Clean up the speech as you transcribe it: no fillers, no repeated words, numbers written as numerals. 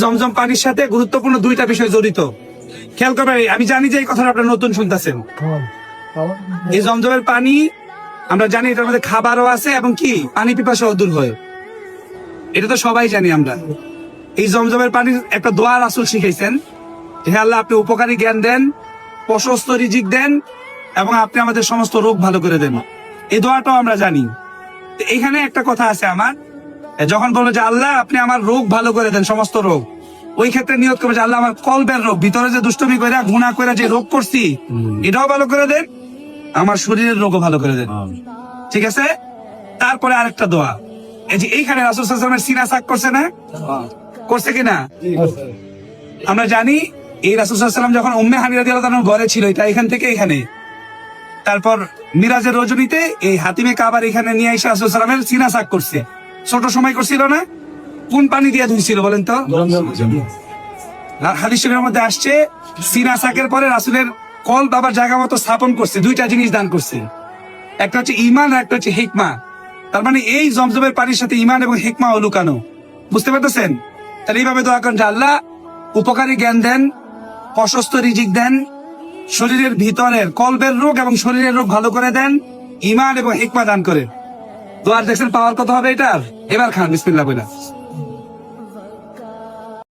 জমজম পানির সাথে গুরুত্বপূর্ণ দুইটা বিষয় জড়িত, খেয়াল করবেন। আমি জানি যে এই কথাটা আপনারা নতুন শুনতেছেন। এই জমজমের পানি আমরা জানি এটার মধ্যে খাবারও আছে এবং কি পানি পিপাসাও দূর হয়, এটা তো সবাই জানি আমরা। এই জমজমের পানির একটা দোয়া রাসূল শিখাইছেন, হে আল্লাহ আপনি উপকারী জ্ঞান দেন, প্রশস্ত রিজিক দেন এবং আপনি আমাদের সমস্ত রোগ ভালো করে দেন। এই দোয়াটাও আমরা জানি। এখানে একটা কথা আছে আমার, যখন বলবো যে আল্লাহ আপনি আমার রোগ ভালো করে দেন, সমস্ত রোগ, ওই ক্ষেত্রে নিয়ত করবে যে আল্লাহ আমার কলবের রোগ, ভিতরে যে দুষ্টমি করে গুনাহ করে যে রোগ করছি এটাও ভালো করে দেন, আমার শরীরের রোগও ভালো করে দেন। ঠিক আছে। তারপরে আরেকটা দোয়া, এই যে এইখানে রাসূল সাল্লাল্লাহু আলাইহি ওয়াসাল্লামের সিনা সাক করছে না, করছে কিনা আমরা জানি। এই রাসূল সাল্লাল্লাহু আলাইহি ওয়াসাল্লাম যখন উম্মে হানি রাদিয়াল্লাহু তাআলার ঘরে ছিল, এটা এখান থেকে এখানে, তারপর মিরাজের রজনীতে এই হাতিমে কাবার এখানে নিয়ে এসে রাসূল সাল্লাল্লাহু আলাইহি ওয়াসাল্লামের সিনা সাক করছে। ছোট সময় করছিল না, কোন পানি দিয়ে ধুইছিল বলেন তো? হাদিস শরীফের মধ্যে আসছে সিনা সাকের পরে রাসূলের কল বাবার জায়গা মতো স্থাপন করছে, দুইটা জিনিস দান করছে, একটা হচ্ছে ঈমান আর একটা হচ্ছে হিকমা। তার মানে এই জমজমের পানির সাথে ঈমান এবং হিকমা ও লুকানো, বুঝতে পারতেছেন? তাহলে এইভাবে দোয়া করেন যে আল্লাহ উপকারী জ্ঞান দেন, প্রশস্ত রিজিক দেন, শরীরের ভিতরের কলবের রোগ এবং শরীরের রোগ ভালো করে দেন, ঈমান এবং হিকমা দান করেন। দোয়ার দেখছেন পাওয়ার কত হবে এটার? এবার খান বিসমিল্লাহ বলে।